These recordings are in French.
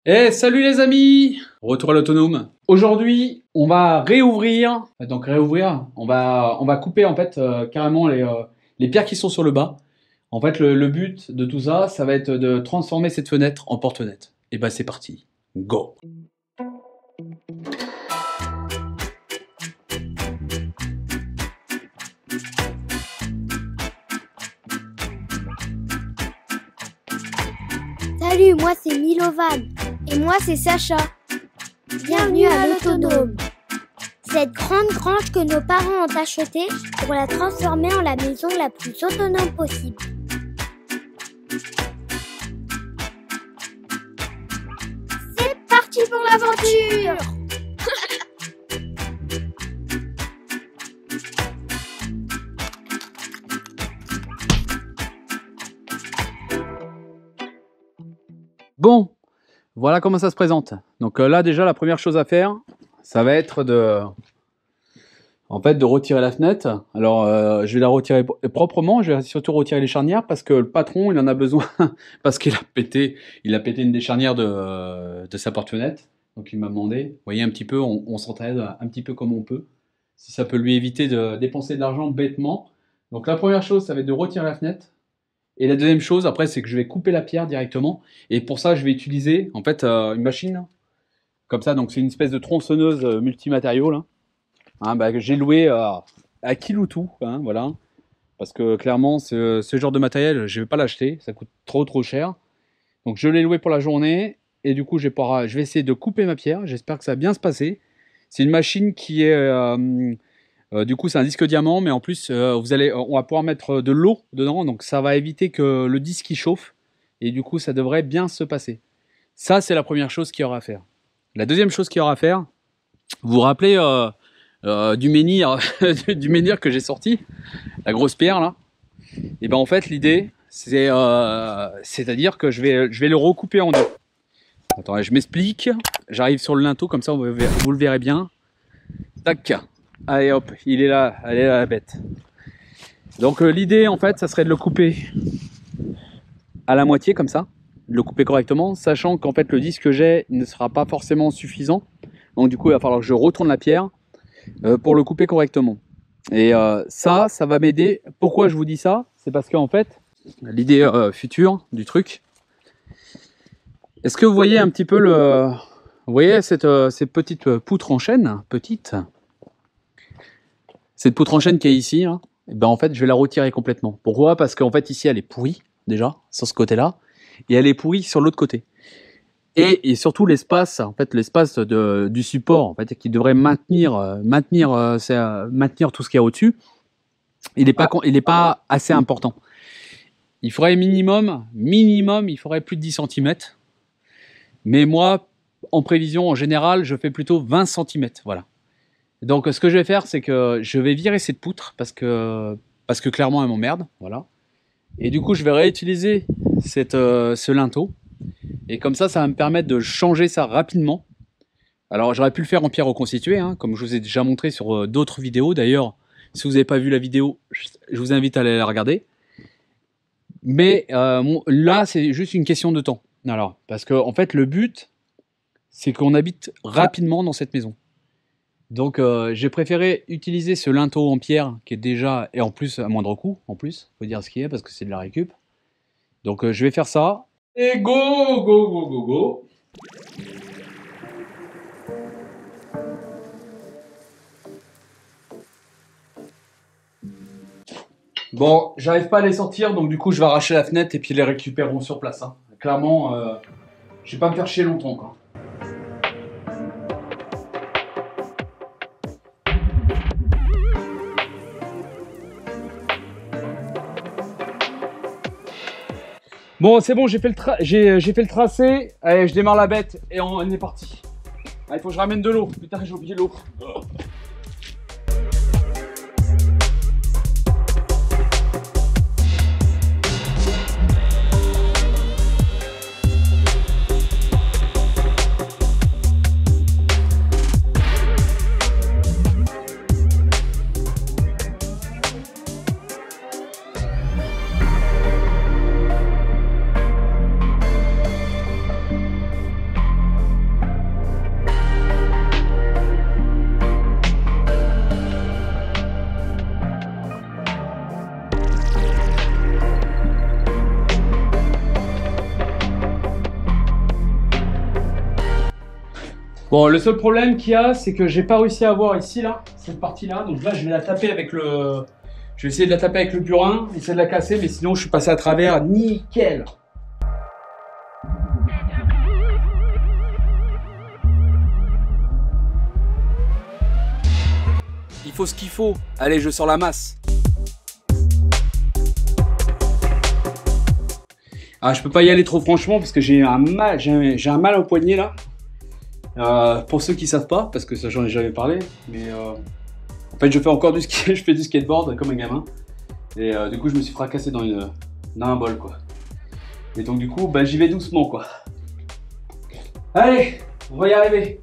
Salut les amis! Retour à l'autonome. Aujourd'hui, on va réouvrir. On va couper en fait carrément les pierres qui sont sur le bas. En fait, le but de tout ça, ça va être de transformer cette fenêtre en porte-fenêtre. Et bah c'est parti. Go! Salut, moi c'est Milovan. Et moi c'est Sacha. Bienvenue à l'Autonome. Cette grande grange que nos parents ont achetée pour la transformer en la maison la plus autonome possible. C'est parti pour l'aventure! Bon, voilà comment ça se présente. Donc là déjà la première chose à faire, ça va être de retirer la fenêtre. Alors je vais la retirer proprement, je vais surtout retirer les charnières parce que le patron il en a besoin parce qu'il a pété une des charnières de sa porte-fenêtre. Donc il m'a demandé, vous voyez un petit peu, on s'entraide un petit peu comme on peut, si ça peut lui éviter de dépenser de l'argent bêtement. Donc la première chose ça va être de retirer la fenêtre. Et la deuxième chose, après, c'est que je vais couper la pierre directement. Et pour ça, je vais utiliser, en fait, une machine, comme ça. Donc, c'est une espèce de tronçonneuse multimatériaux, là. Hein, que j'ai loué à Kiloutou, hein, voilà. Parce que, clairement, ce genre de matériel, je ne vais pas l'acheter. Ça coûte trop cher. Donc, je l'ai loué pour la journée. Et du coup, je vais essayer de couper ma pierre. J'espère que ça va bien se passer. C'est une machine qui est... du coup, c'est un disque diamant, mais en plus, on va pouvoir mettre de l'eau dedans, donc ça va éviter que le disque il chauffe, et du coup, ça devrait bien se passer. Ça, c'est la première chose qu'il y aura à faire. La deuxième chose qu'il y aura à faire, vous vous rappelez du menhir, du menhir que j'ai sorti, la grosse pierre là. Et ben en fait, l'idée, c'est-à-dire que je vais le recouper en deux. Attends, je m'explique. J'arrive sur le linteau, comme ça, vous le verrez bien. Tac. Allez hop, elle est là la bête. Donc l'idée en fait, ça serait de le couper à la moitié comme ça, de le couper correctement, sachant qu'en fait le disque que j'ai ne sera pas forcément suffisant. Donc du coup, il va falloir que je retourne la pierre pour le couper correctement. Et ça va m'aider. Pourquoi je vous dis ça? C'est parce qu'en fait, l'idée future du truc. Est-ce que vous voyez un petit peu vous voyez ces petites poutres en chaîne, cette poutre en chaîne qui est ici, hein, et ben en fait, je vais la retirer complètement. Pourquoi? Parce qu'en fait, ici, elle est pourrie, déjà, sur ce côté-là, et elle est pourrie sur l'autre côté. Et surtout, l'espace, en fait, l'espace du support, en fait, qui devrait maintenir tout ce qu'il y a au-dessus, il n'est pas assez important. Il faudrait minimum, il faudrait plus de 10 cm. Mais moi, en prévision, en général, je fais plutôt 20 cm, voilà. Donc ce que je vais faire, c'est que je vais virer cette poutre parce que clairement elle m'emmerde, voilà. Et du coup je vais réutiliser ce linteau. Et comme ça va me permettre de changer ça rapidement. Alors j'aurais pu le faire en pierre reconstituée, hein, comme je vous ai déjà montré sur d'autres vidéos. D'ailleurs, si vous n'avez pas vu la vidéo, je vous invite à aller la regarder. Mais là c'est juste une question de temps. Alors, parce que en fait le but, c'est qu'on habite rapidement dans cette maison. Donc j'ai préféré utiliser ce linteau en pierre qui est déjà, et en plus à moindre coût, en plus, faut dire ce qu'il y a parce que c'est de la récup. Donc je vais faire ça. Et go. Bon, j'arrive pas à les sortir, donc du coup je vais arracher la fenêtre et puis les récupéreront sur place. Hein. Clairement, je vais pas me faire chier longtemps, quoi. Bon, c'est bon, j'ai fait le tracé. Allez, je démarre la bête et on est parti. Ah, il faut que je ramène de l'eau. Putain, j'ai oublié l'eau. Bon, le seul problème qu'il y a, c'est que j'ai pas réussi à avoir ici, là, cette partie-là. Donc là, je vais la taper avec le... Je vais essayer de la taper avec le burin, essayer de la casser, mais sinon, je suis passé à travers. Nickel! Il faut ce qu'il faut. Allez, je sors la masse. Ah, je peux pas y aller trop franchement parce que j'ai un mal, j'ai un mal au poignet là. Pour ceux qui savent pas, parce que ça j'en ai jamais parlé, mais en fait je fais encore du ski, je fais du skateboard comme un gamin. Et du coup je me suis fracassé dans un bol quoi. Et donc du coup bah, j'y vais doucement quoi. Allez, on va y arriver.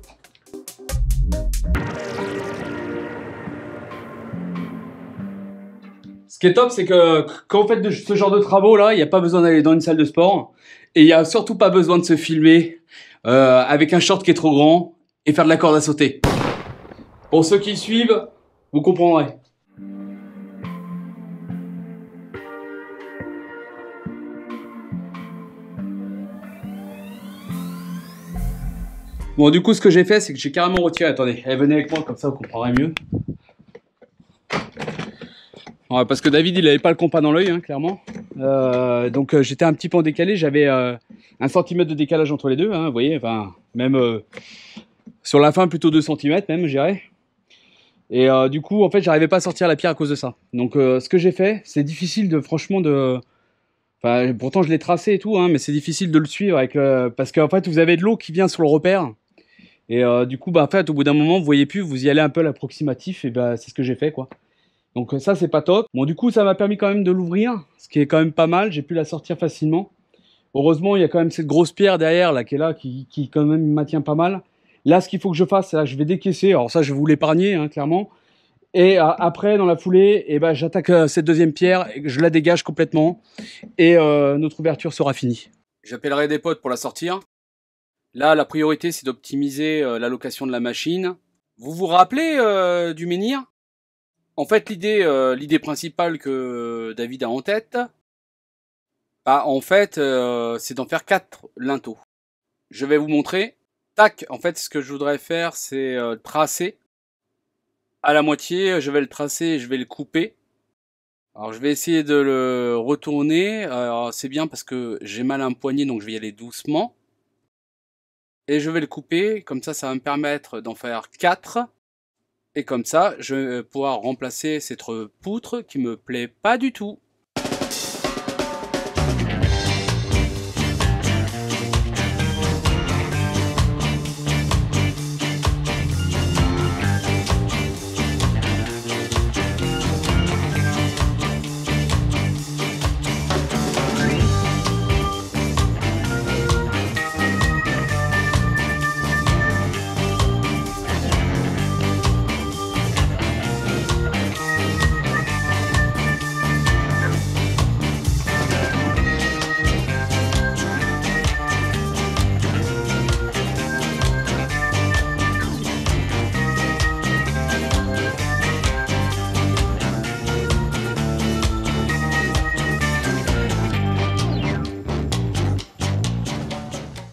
Ce qui est top, c'est que quand vous faites ce genre de travaux là, il n'y a pas besoin d'aller dans une salle de sport et il n'y a surtout pas besoin de se filmer avec un short qui est trop grand et faire de la corde à sauter. Pour ceux qui suivent, vous comprendrez. Bon, du coup, ce que j'ai fait, c'est que j'ai carrément retiré. Attendez, venez avec moi, comme ça vous comprendrez mieux. Ouais, parce que David, il n'avait pas le compas dans l'œil, hein, clairement. Donc j'étais un petit peu en décalé. J'avais 1 centimètre de décalage entre les deux, hein, vous voyez. Enfin, même sur la fin, plutôt 2 centimètres, même, je dirais. Et du coup, en fait, j'arrivais pas à sortir la pierre à cause de ça. Donc ce que j'ai fait, c'est difficile de, franchement, de... Enfin, pourtant, je l'ai tracé et tout, hein, mais c'est difficile de le suivre avec parce qu'en fait, vous avez de l'eau qui vient sur le repère. Et du coup, bah, en fait, au bout d'un moment, vous voyez plus, vous y allez un peu à l'approximatif. Et bah, c'est ce que j'ai fait, quoi. Donc ça, c'est pas top. Bon, du coup, ça m'a permis quand même de l'ouvrir, ce qui est quand même pas mal. J'ai pu la sortir facilement. Heureusement, il y a quand même cette grosse pierre derrière, là, qui est là, qui quand même me maintient pas mal. Là, ce qu'il faut que je fasse, c'est là, je vais décaisser. Alors ça, je vais vous l'épargner, hein, clairement. Et après, dans la foulée, eh ben, j'attaque cette deuxième pierre, et je la dégage complètement. Et notre ouverture sera finie. J'appellerai des potes pour la sortir. Là, la priorité, c'est d'optimiser l'allocation de la machine. Vous vous rappelez du menhir ? En fait, l'idée principale que David a en tête, bah, en fait, c'est d'en faire 4 linteaux. Je vais vous montrer. Tac, en fait, ce que je voudrais faire, c'est tracer. À la moitié, je vais le tracer et je vais le couper. Alors, je vais essayer de le retourner. Alors, c'est bien parce que j'ai mal à un poignet, donc je vais y aller doucement. Et je vais le couper, comme ça va me permettre d'en faire 4. Et comme ça, je vais pouvoir remplacer cette poutre qui me plaît pas du tout.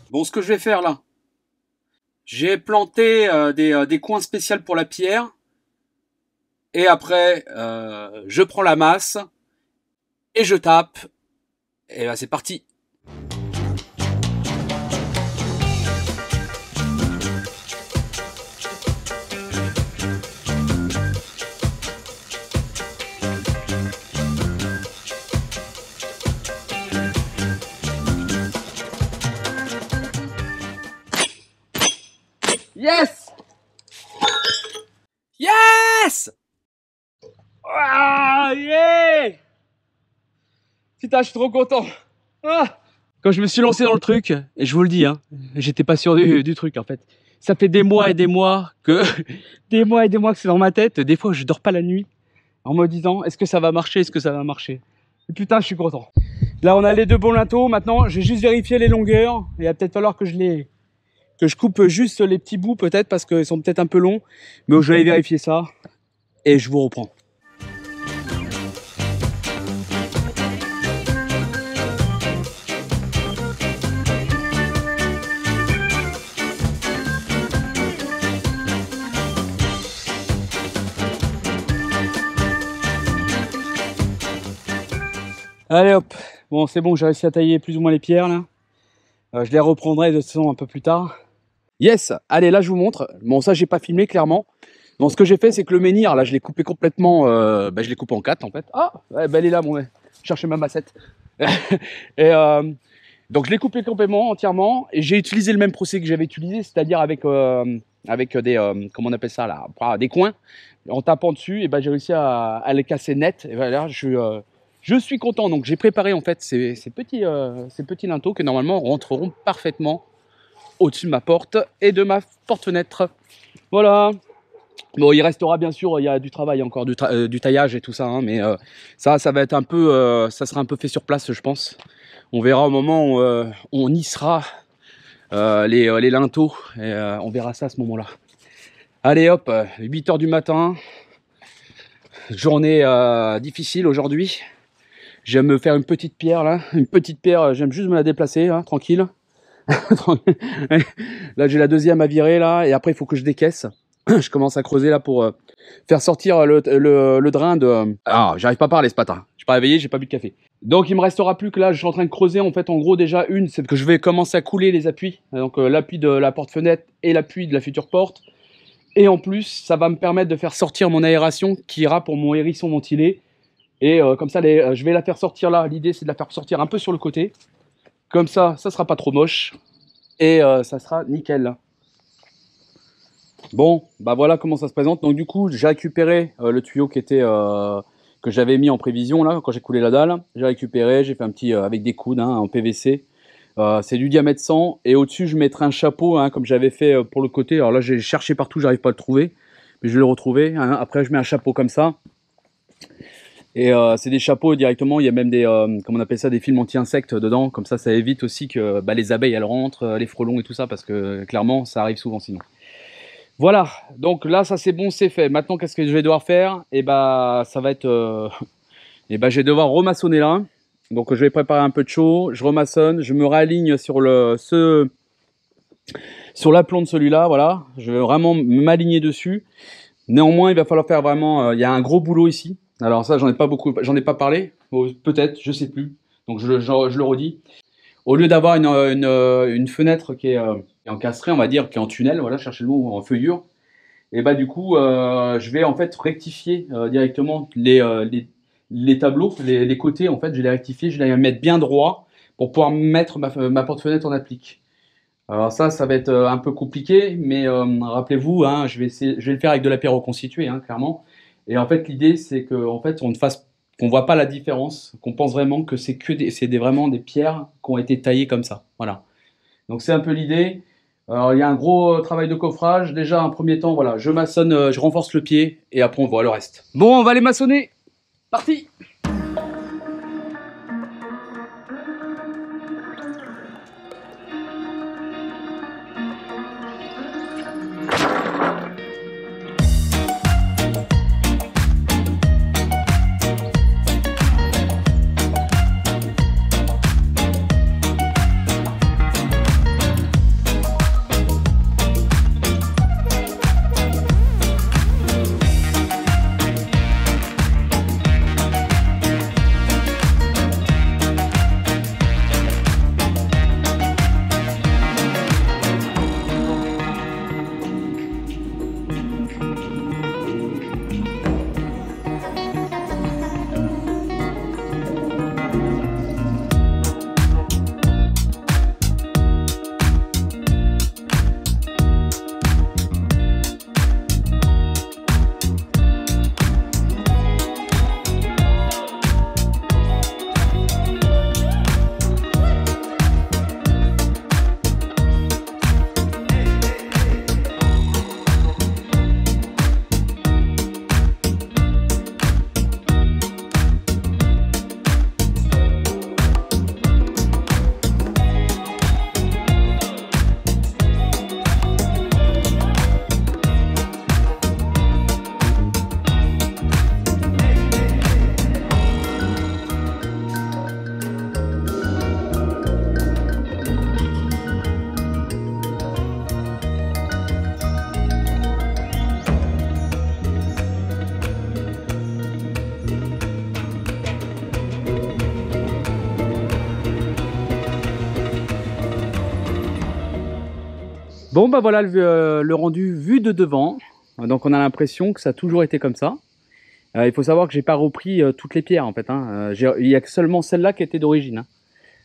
Bon, ce que je vais faire là, j'ai planté des coins spéciaux pour la pierre. Et après, je prends la masse et je tape. Et là, c'est parti. Yes! Yes! Ah, yeah! Putain, je suis trop content. Ah! Quand je me suis lancé dans le truc, et je vous le dis, hein, j'étais pas sûr du truc en fait. Ça fait des mois et des mois que c'est dans ma tête. Des fois, je dors pas la nuit en me disant est-ce que ça va marcher, est-ce que ça va marcher. Et putain, je suis content. Là, on a les 2 bons linteaux. Maintenant, je vais juste vérifier les longueurs. Il va peut-être falloir que je coupe juste les petits bouts peut-être parce qu'ils sont peut-être un peu longs. Mais je vais aller vérifier ça et je vous reprends. Allez hop, bon c'est bon, j'ai réussi à tailler plus ou moins les pierres là. Je les reprendrai de toute façon un peu plus tard. Yes, allez là je vous montre. Bon ça j'ai pas filmé clairement. Donc ce que j'ai fait c'est que le menhir là je l'ai coupé complètement, je l'ai coupé en 4 en fait. Ah, ouais, elle est là mon, chercher ma massette. Et donc je l'ai coupé complètement, entièrement, et j'ai utilisé le même procédé que j'avais utilisé, c'est-à-dire avec des, comment on appelle ça là, des coins, en tapant dessus, et ben j'ai réussi à les casser net. Et ben là je suis content. Donc j'ai préparé en fait ces petits linteaux que normalement rentreront parfaitement au-dessus de ma porte et de ma porte-fenêtre. Voilà. Bon, il restera bien sûr, il y a du travail encore, du taillage et tout ça, hein, mais ça va être un peu, ça sera un peu fait sur place, je pense. On verra au moment où on hissera les linteaux, et on verra ça à ce moment-là. Allez hop, 8 h du matin, journée difficile aujourd'hui. J'aime me faire une petite pierre là, j'aime juste me la déplacer, hein, tranquille. Là j'ai la deuxième à virer là, et après il faut que je décaisse. Je commence à creuser là pour faire sortir le drain de... Ah, j'arrive pas à parler ce matin. Je suis pas réveillé, j'ai pas bu de café. Donc il me restera plus que là, je suis en train de creuser en fait en gros déjà une, c'est que je vais commencer à couler les appuis. Donc l'appui de la porte-fenêtre et l'appui de la future porte. Et en plus, ça va me permettre de faire sortir mon aération qui ira pour mon hérisson ventilé. Et comme ça, je vais la faire sortir là. L'idée c'est de la faire sortir un peu sur le côté. Comme ça sera pas trop moche. Et ça sera nickel. Bon, bah voilà comment ça se présente. Donc du coup, j'ai récupéré le tuyau qui était que j'avais mis en prévision là quand j'ai coulé la dalle. J'ai récupéré, j'ai fait un petit avec des coudes hein, en PVC. C'est du diamètre 100 et au-dessus je mettrai un chapeau hein, comme j'avais fait pour le côté. Alors là j'ai cherché partout, j'arrive pas à le trouver, mais je vais le retrouver. Hein. Après je mets un chapeau comme ça. Et c'est des chapeaux directement. Il y a même des comment on appelle ça, des films anti-insectes dedans. Comme ça évite aussi que les abeilles elles rentrent, les frelons et tout ça parce que clairement ça arrive souvent sinon. Voilà, donc là ça c'est bon, c'est fait. Maintenant qu'est-ce que je vais devoir faire? Et bah ça va être je vais devoir remaçonner là. Donc je vais préparer un peu de chaud, je remaçonne, je me réaligne sur l'aplomb de celui-là, voilà. Je vais vraiment m'aligner dessus. Néanmoins, il va falloir faire vraiment il y a un gros boulot ici. Alors ça j'en ai pas parlé, peut-être, je sais plus. Donc je le redis. Au lieu d'avoir une fenêtre qui est encastrée, on va dire, qui est en tunnel, voilà, cherchez le mot, en feuillure, et bah du coup, je vais en fait rectifier directement les tableaux, les côtés, en fait, je vais les rectifier, je vais les mettre bien droit pour pouvoir mettre ma porte-fenêtre en applique. Alors ça va être un peu compliqué, mais rappelez-vous, hein, je vais le faire avec de la pierre reconstituée, hein, clairement. Et en fait, l'idée, c'est qu'en fait, qu'on voit pas la différence, qu'on pense vraiment que c'est vraiment des pierres qui ont été taillées comme ça. Voilà. Donc c'est un peu l'idée. Alors il y a un gros travail de coffrage. Déjà, un premier temps, voilà, je maçonne, je renforce le pied et après on voit le reste. Bon, on va aller maçonner. Parti! Bon bah voilà le rendu vu de devant. Donc on a l'impression que ça a toujours été comme ça. Il faut savoir que j'ai pas repris toutes les pierres en fait. Il y a que seulement celle-là qui était d'origine.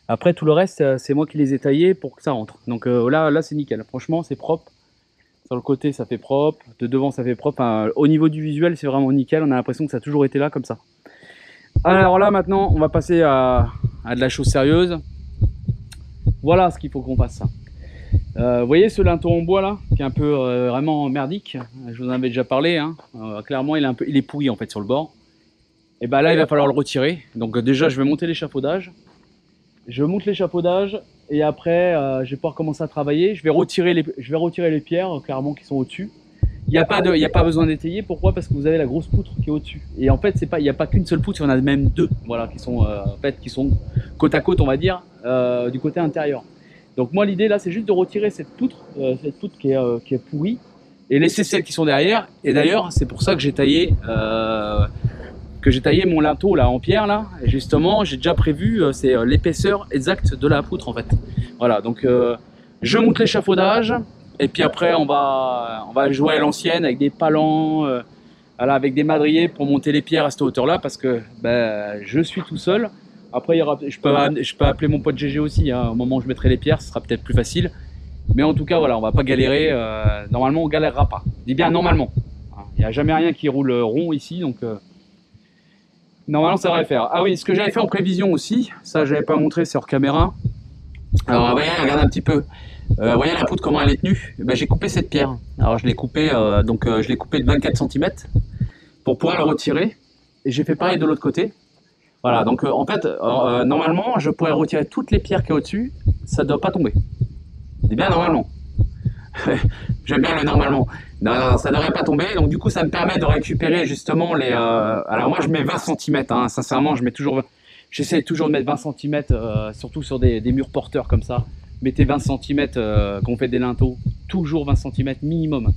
Après tout le reste, c'est moi qui les ai taillées pour que ça rentre. Donc là c'est nickel. Franchement c'est propre. Sur le côté ça fait propre, de devant ça fait propre. Enfin, au niveau du visuel c'est vraiment nickel. On a l'impression que ça a toujours été là comme ça. Alors là maintenant on va passer à de la chose sérieuse. Voilà ce qu'il faut qu'on fasse. Vous voyez ce linteau en bois là, qui est un peu vraiment merdique. Je vous en avais déjà parlé. Hein. Clairement, il est pourri en fait sur le bord. Et bah là, il va falloir le retirer. Donc déjà, je vais monter l'échafaudage. Je monte l'échafaudage et après, je vais pouvoir commencer à travailler. Je vais retirer les pierres clairement qui sont au-dessus. Il n'y a pas besoin d'étayer. Pourquoi? Parce que vous avez la grosse poutre qui est au-dessus. Et en fait, il n'y a pas qu'une seule poutre, il y en a même deux. Voilà, qui sont qui sont côte à côte, on va dire, du côté intérieur. Donc moi l'idée là c'est juste de retirer cette poutre qui est pourrie et laisser celles qui sont derrière. Et d'ailleurs c'est pour ça que j'ai taillé mon linteau là en pierre là. Et justement j'ai déjà prévu c'est l'épaisseur exacte de la poutre en fait. Voilà donc je monte l'échafaudage et puis après on va jouer à l'ancienne avec des palans, voilà, avec des madriers pour monter les pierres à cette hauteur là parce que je suis tout seul. Après, je peux appeler mon pote GG aussi, hein. Au moment où je mettrai les pierres, ce sera peut-être plus facile. Mais en tout cas, voilà, on va pas galérer. Normalement, on galérera pas. Je dis bien normalement. Il n'y a jamais rien qui roule rond ici, donc normalement, ça devrait le faire. Ah oui, ce que j'avais fait en prévision aussi, ça, je n'avais pas montré, c'est hors caméra. Alors, voyez, regardez un petit peu. Voyez la poutre, comment elle est tenue. J'ai coupé cette pierre. Alors, je l'ai coupé, je l'ai coupé de 24 cm pour pouvoir le retirer. Et j'ai fait pareil de l'autre côté. Voilà, donc en fait, normalement, je pourrais retirer toutes les pierres qui est au-dessus, ça ne doit pas tomber. C'est bien normalement. J'aime bien le normalement. Non, ça ne devrait pas tomber, donc du coup, ça me permet de récupérer justement les... Alors moi, je mets 20 cm, hein, sincèrement, j'essaie toujours de mettre 20 cm, surtout sur des murs porteurs comme ça. Mettez 20 cm quand on fait des linteaux, toujours 20 cm minimum.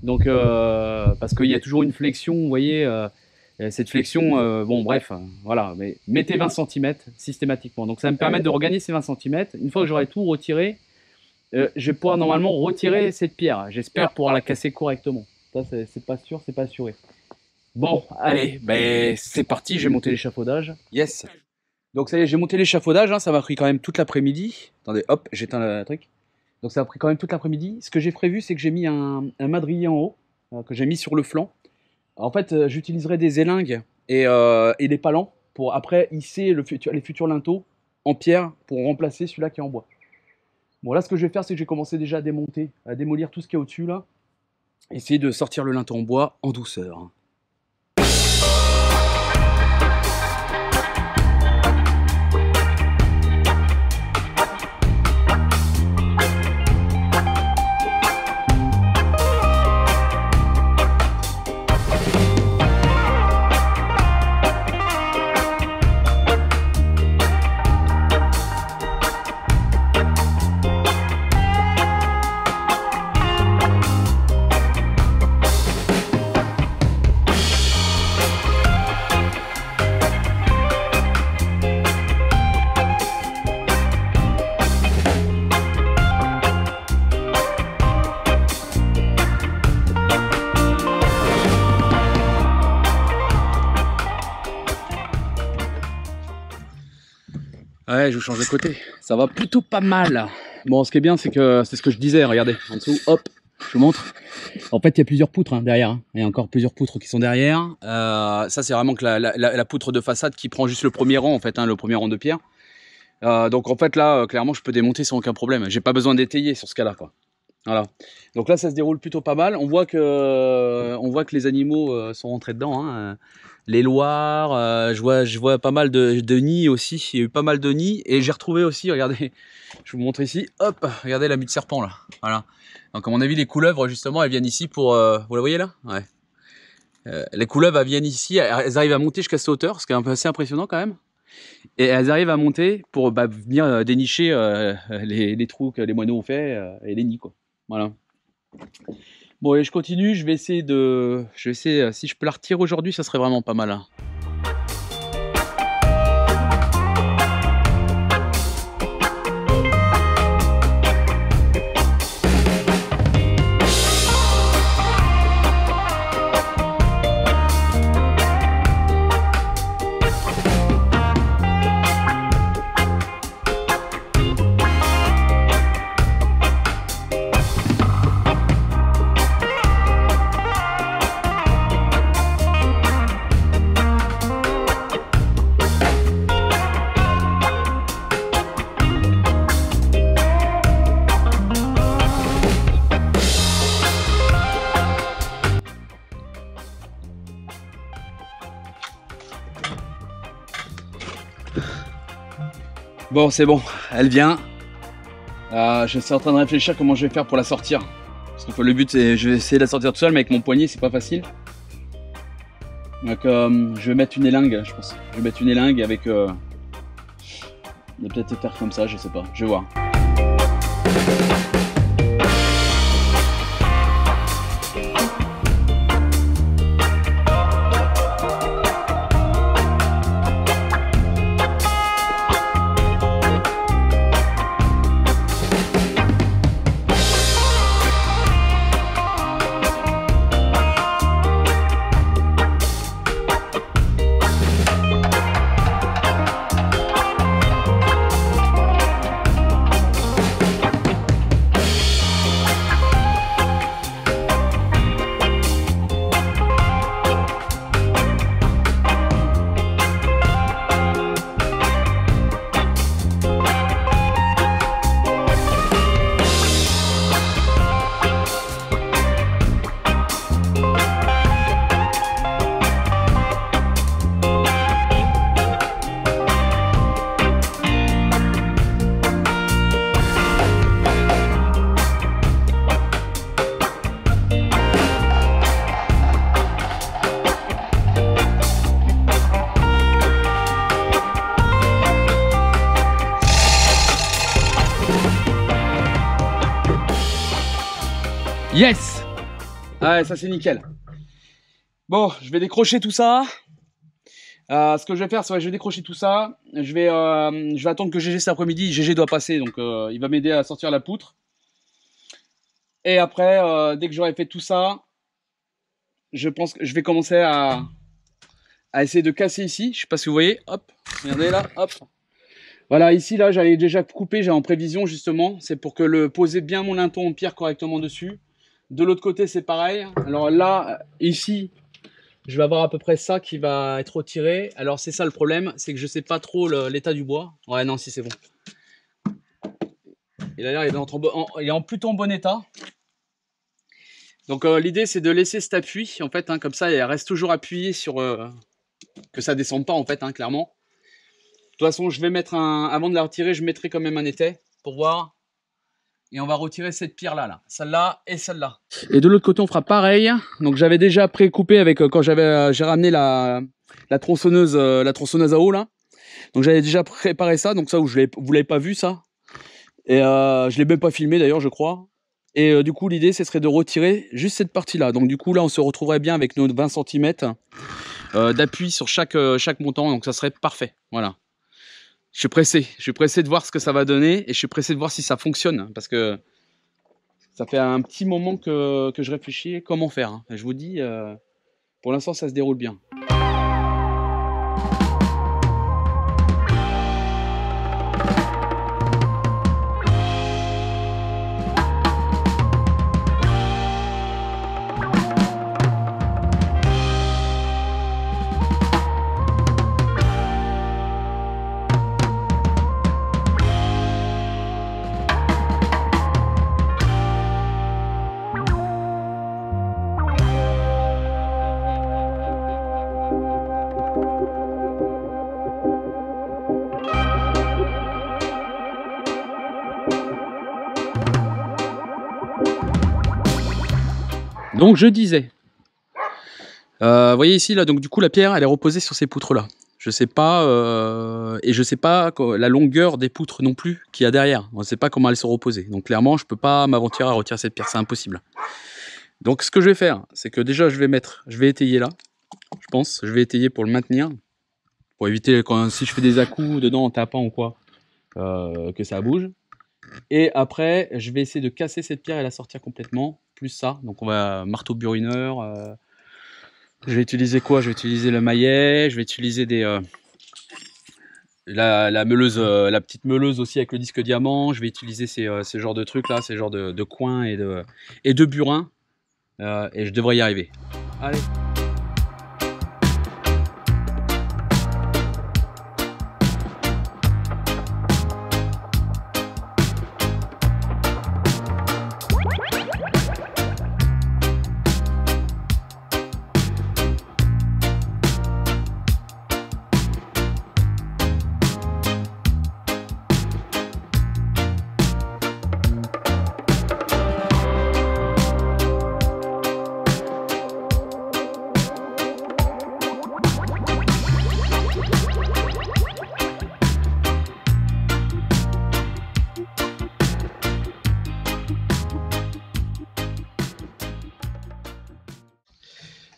Donc, parce qu'il y a toujours une flexion, vous voyez... cette flexion, bon bref, voilà, mais mettez 20 cm systématiquement. Donc ça va me permettre de regagner ces 20 cm. Une fois que j'aurai tout retiré, je vais pouvoir normalement retirer cette pierre. J'espère pouvoir la casser correctement. Ça, c'est pas sûr, c'est pas assuré. Bon, allez, c'est parti, j'ai monté l'échafaudage. Yes. Donc ça y est, j'ai monté l'échafaudage, hein, ça m'a pris quand même toute l'après-midi. Attendez, hop, j'éteins le truc. Donc ça a pris quand même toute l'après-midi. Ce que j'ai prévu, c'est que j'ai mis un madrier en haut, que j'ai mis sur le flanc. En fait, j'utiliserai des élingues et des palans pour après hisser les futurs linteaux en pierre pour remplacer celui-là qui est en bois. Bon, là, ce que je vais faire, c'est que j'ai commencé déjà à démolir tout ce qui est au-dessus, là. Essayer de sortir le linteau en bois en douceur. Ouais, je vous change de côté. Ça va plutôt pas mal. Bon, ce qui est bien, c'est que c'est ce que je disais. Regardez, en dessous, hop, je vous montre. En fait, il y a plusieurs poutres hein, derrière. Hein. Il y a encore plusieurs poutres qui sont derrière. Ça, c'est vraiment que la poutre de façade qui prend juste le premier rang, en fait, hein, le premier rang de pierre. Donc, en fait, là, clairement, je peux démonter sans aucun problème. J'ai pas besoin d'étayer sur ce cas-là, quoi. Voilà. Donc là, ça se déroule plutôt pas mal. On voit que les animaux sont rentrés dedans. Hein. Les loirs, je vois pas mal de nids aussi. Il y a eu pas mal de nids. Et j'ai retrouvé aussi, regardez, je vous montre ici. Hop, regardez la mue de serpent là. Voilà. Donc à mon avis, les couleuvres, justement, elles viennent ici pour... vous la voyez là? Ouais. Les couleuvres, elles viennent ici. Elles arrivent à monter jusqu'à cette hauteur, ce qui est un peu assez impressionnant quand même. Et elles arrivent à monter pour venir dénicher les trous que les moineaux ont fait et les nids, quoi. Voilà. Bon, et je continue, je vais essayer si je peux la retirer aujourd'hui, ça serait vraiment pas mal. Hein. Bon, c'est bon, elle vient. Je suis en train de réfléchir comment je vais faire pour la sortir. Parce que le but, c'est je vais essayer de la sortir tout seul, mais avec mon poignet, c'est pas facile. Donc, je vais mettre une élingue, je pense. Je vais mettre une élingue avec... Je vais peut-être faire comme ça, je sais pas. Je vais voir. Yes! Ouais, ça c'est nickel. Bon, je vais décrocher tout ça. Ce que je vais faire, c'est que je vais décrocher tout ça. Je vais attendre que GG cet après-midi. GG doit passer, donc il va m'aider à sortir la poutre. Et après, dès que j'aurai fait tout ça, je pense que je vais commencer à essayer de casser ici. Je sais pas si vous voyez. Hop, regardez là, hop. Voilà, ici, là, j'avais déjà coupé, j'ai en prévision justement. C'est pour que poser bien mon linton en pierre correctement dessus. De l'autre côté, c'est pareil. Alors là, ici, je vais avoir à peu près ça qui va être retiré. Alors c'est ça le problème, c'est que je sais pas trop l'état du bois. Ouais, non, si c'est bon. Il a l'air, il est en plutôt en bon état. Donc l'idée, c'est de laisser cet appui, en fait, hein, comme ça, il reste toujours appuyé sur que ça descende pas, en fait, hein, clairement. De toute façon, je vais mettre avant de la retirer, je mettrai quand même un étai pour voir. Et on va retirer cette pierre-là, celle-là et celle-là. Et de l'autre côté, on fera pareil. Donc j'avais déjà pré-coupé avec quand j'ai ramené la tronçonneuse à eau là. Donc j'avais déjà préparé ça. Donc ça, vous l'avez pas vu ça. Et je l'ai même pas filmé d'ailleurs, je crois. Et du coup, l'idée, ce serait de retirer juste cette partie-là. Donc du coup, là, on se retrouverait bien avec nos 20 cm d'appui sur chaque montant. Donc ça serait parfait. Voilà. Je suis pressé de voir ce que ça va donner et je suis pressé de voir si ça fonctionne parce que ça fait un petit moment que je réfléchis comment faire. Hein. Je vous dis, pour l'instant, ça se déroule bien. Donc je disais, vous voyez ici là, donc du coup la pierre elle est reposée sur ces poutres là. Je sais pas et je sais pas la longueur des poutres non plus qu'il y a derrière. On ne sait pas comment elles sont reposées. Donc clairement je peux pas m'aventurer à retirer cette pierre, c'est impossible. Donc ce que je vais faire, c'est que déjà je vais étayer là. Je pense, je vais étayer pour le maintenir, pour éviter si je fais des à-coups dedans en tapant ou quoi, que ça bouge. Et après je vais essayer de casser cette pierre et la sortir complètement. Plus ça, donc on va marteau burineur. Je vais utiliser quoi? Je vais utiliser le maillet, je vais utiliser la meuleuse, la petite meuleuse aussi avec le disque diamant. Je vais utiliser ces genres de trucs là, ces genres de coins et de burin. Et je devrais y arriver. Allez.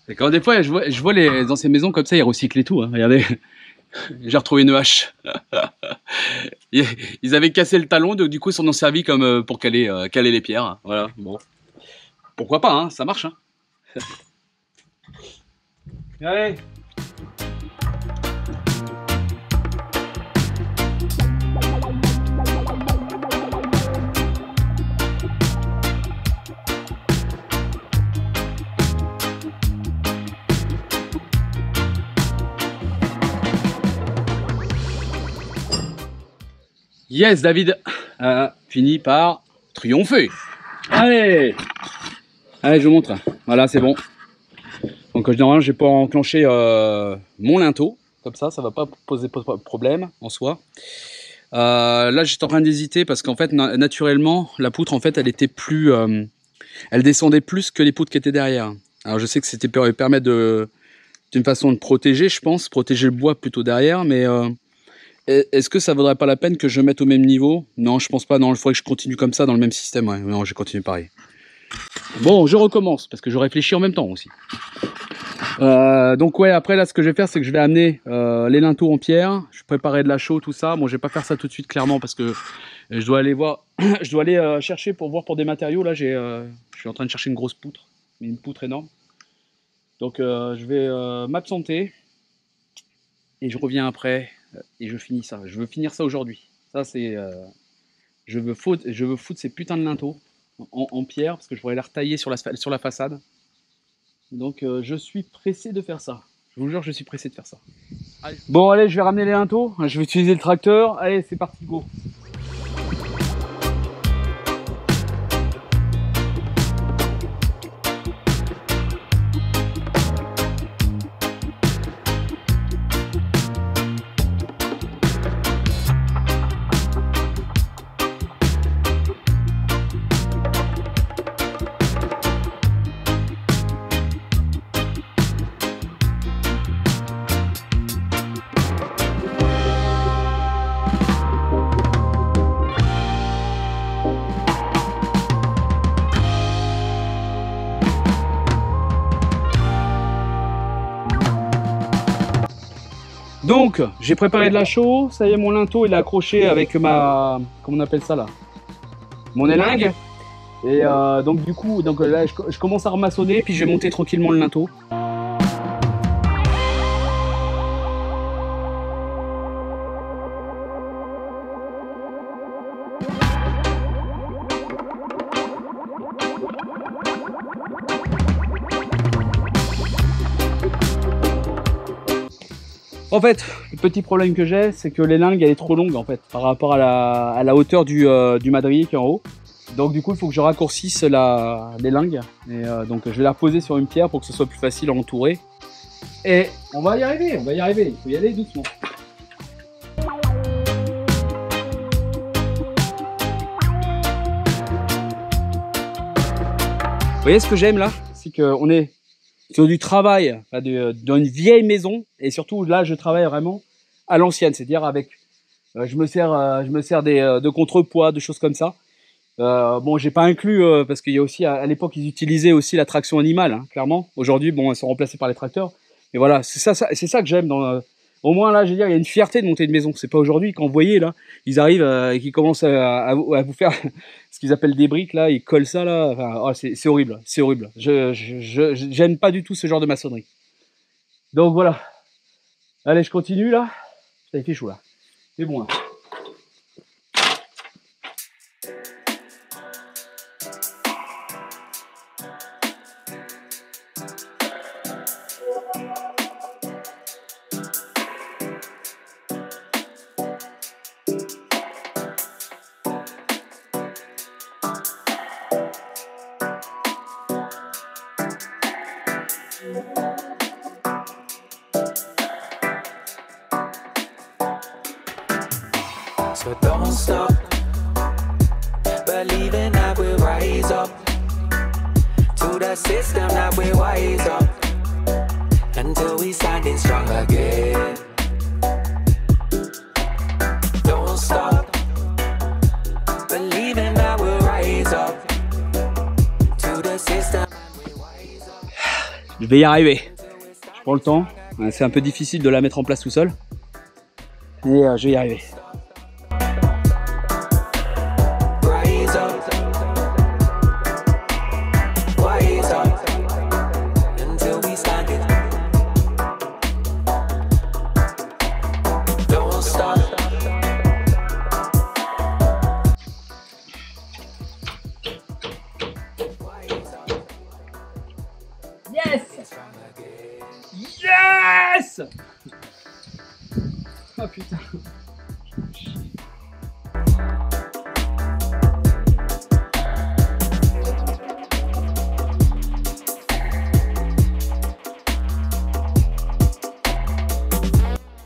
Et quand des fois, je vois les anciennes maisons comme ça, ils recyclaient tout. Hein. Regardez, j'ai retrouvé une hache. Ils avaient cassé le talon, donc du coup, ils s'en ont servi comme pour caler les pierres. Voilà, bon. Pourquoi pas, hein, ça marche. Hein. Allez. Yes, David a fini par triompher. Allez, allez, je vous montre. Voilà, c'est bon. Donc normalement, je vais pas enclencher mon linteau. Comme ça va pas poser problème en soi. Là, j'étais en train d'hésiter parce qu'en fait, naturellement, la poutre, en fait, elle était plus, elle descendait plus que les poutres qui étaient derrière. Alors, je sais que c'était permettre d'une façon de protéger, je pense, protéger le bois plutôt derrière, mais est-ce que ça vaudrait pas la peine que je mette au même niveau? Non, je pense pas. Non, il faudrait que je continue comme ça dans le même système. Ouais. Non, je vais continuer pareil. Bon, je recommence parce que je réfléchis en même temps aussi. Donc ouais, après là, ce que je vais faire, c'est que je vais amener les linteaux en pierre. Je vais préparer de la chaux, tout ça. Bon, je vais pas faire ça tout de suite clairement parce que je dois aller voir. Je dois aller chercher pour voir pour des matériaux. Là, je suis en train de chercher une grosse poutre, mais une poutre énorme. Donc je vais m'absenter et je reviens après. Et je finis ça. Je veux finir ça aujourd'hui. Ça, c'est. Je veux foutre ces putains de linteaux en pierre parce que je pourrais les retailler sur la façade. Donc, je suis pressé de faire ça. Je vous jure, je suis pressé de faire ça. Allez. Bon, allez, je vais ramener les linteaux. Je vais utiliser le tracteur. Allez, c'est parti, go. Donc, j'ai préparé de la chaux, ça y est, mon linteau il est accroché avec ma, comment on appelle ça là, mon élingue. Et donc du coup, là je commence à remaçonner, puis je vais monter tranquillement le linteau. En fait, le petit problème que j'ai, c'est que l'élingue elle est trop longue en fait par rapport à la hauteur du madrier qui est en haut. Donc du coup, il faut que je raccourcisse l'élingue. Et donc je vais la poser sur une pierre pour que ce soit plus facile à entourer. Et on va y arriver, on va y arriver. Il faut y aller doucement. Vous voyez ce que j'aime là? C'est qu'on est sur du travail dans une vieille maison, et surtout là je travaille vraiment à l'ancienne, c'est-à-dire avec je me sers de contrepoids, de choses comme ça. Bon, j'ai pas inclus parce qu'il y a aussi à l'époque ils utilisaient aussi la traction animale, hein, clairement. Aujourd'hui, bon, elles sont remplacées par les tracteurs, mais voilà, c'est ça que j'aime dans au moins là, je veux dire, il y a une fierté de monter une maison. C'est pas aujourd'hui quand vous voyez là, ils arrivent et qu'ils commencent à vous faire ce qu'ils appellent des briques là, ils collent ça là. Enfin, oh, c'est horrible, c'est horrible. J'aime pas du tout ce genre de maçonnerie. Donc voilà. Allez, je continue là. Ça fait chaud là. C'est bon là. So don't stop believing that we'll rise up to the system that we wise up until we standing strong again. Don't stop believing that we'll rise up to the system. Je vais y arriver. Je prends le temps. C'est un peu difficile de la mettre en place tout seul. Et je vais y arriver. Yes! Yes! Oh putain.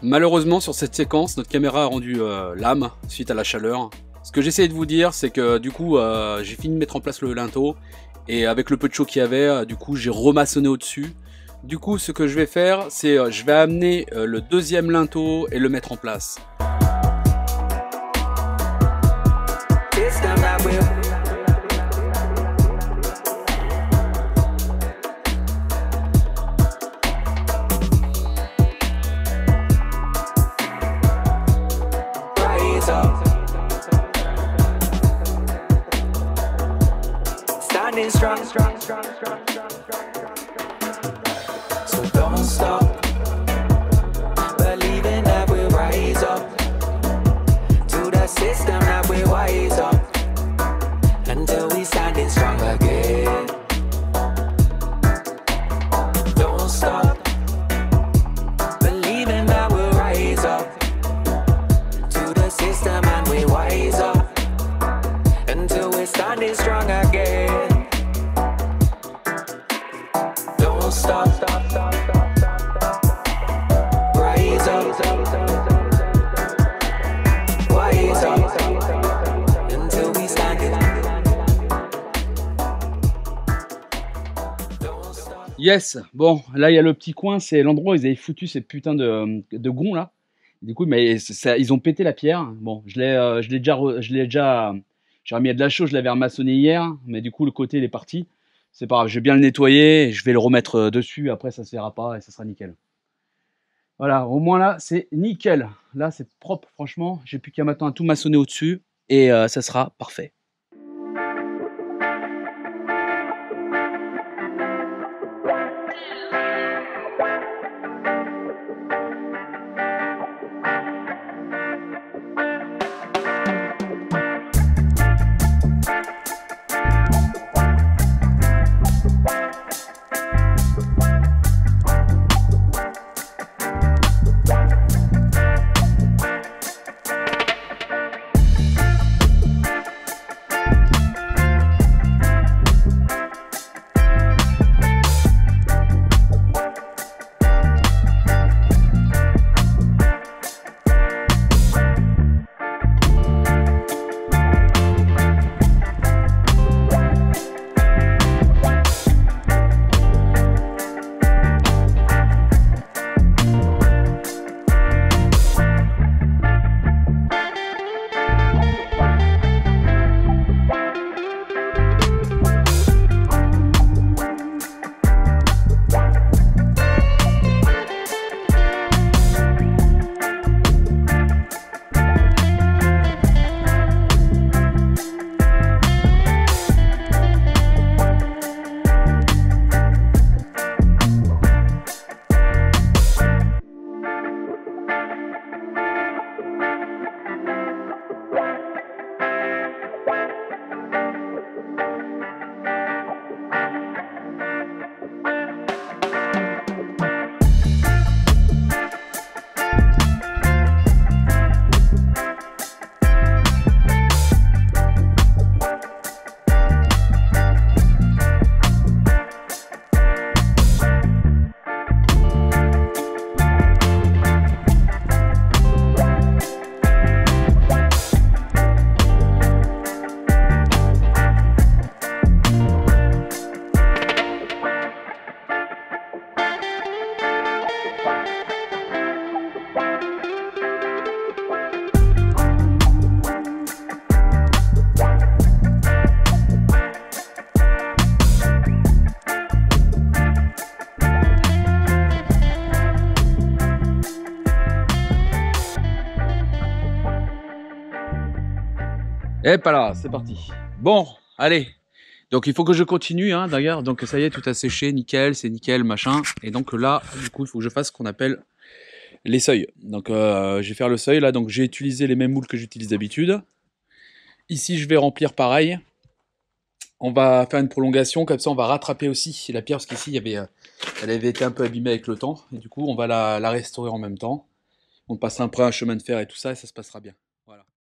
Malheureusement sur cette séquence, notre caméra a rendu l'âme suite à la chaleur. Ce que j'essaie de vous dire, c'est que du coup j'ai fini de mettre en place le linteau. Et avec le peu de chaud qu'il y avait, du coup j'ai remaçonné au-dessus. Du coup ce que je vais faire, c'est je vais amener le deuxième linteau et le mettre en place. Strong, strong, strong, strong, strong, strong. So don't stop believing that we'll rise up to the system that we wise up until we standing strong again. Don't stop believing that we'll rise up to the system and we wise up until we standing strong again. Stop, stop, stop, stop, stop. Rise up, rise up, until we stand it. Yes, bon, là il y a le petit coin, c'est l'endroit où ils avaient foutu ces putains de gonds là. Du coup, mais ça, ils ont pété la pierre. Bon, j'ai remis à de la chaux, je l'avais remaçonné hier, mais du coup le côté il est parti. C'est pas grave, je vais bien le nettoyer, je vais le remettre dessus, après ça se verra pas et ça sera nickel. Voilà, au moins là, c'est nickel. Là, c'est propre, franchement. J'ai plus qu'à maintenant tout maçonner au-dessus et ça sera parfait. Et pas là, c'est parti. Bon, allez. Donc il faut que je continue, hein, d'ailleurs. Donc ça y est, tout a séché, nickel, c'est nickel, machin. Et donc là, du coup, il faut que je fasse ce qu'on appelle les seuils. Donc je vais faire le seuil là. Donc j'ai utilisé les mêmes moules que j'utilise d'habitude. Ici, je vais remplir pareil. On va faire une prolongation, comme ça on va rattraper aussi la pierre, parce qu'ici elle avait été un peu abîmée avec le temps. Et du coup, on va la restaurer en même temps. On passe un peu un chemin de fer et tout ça, et ça se passera bien.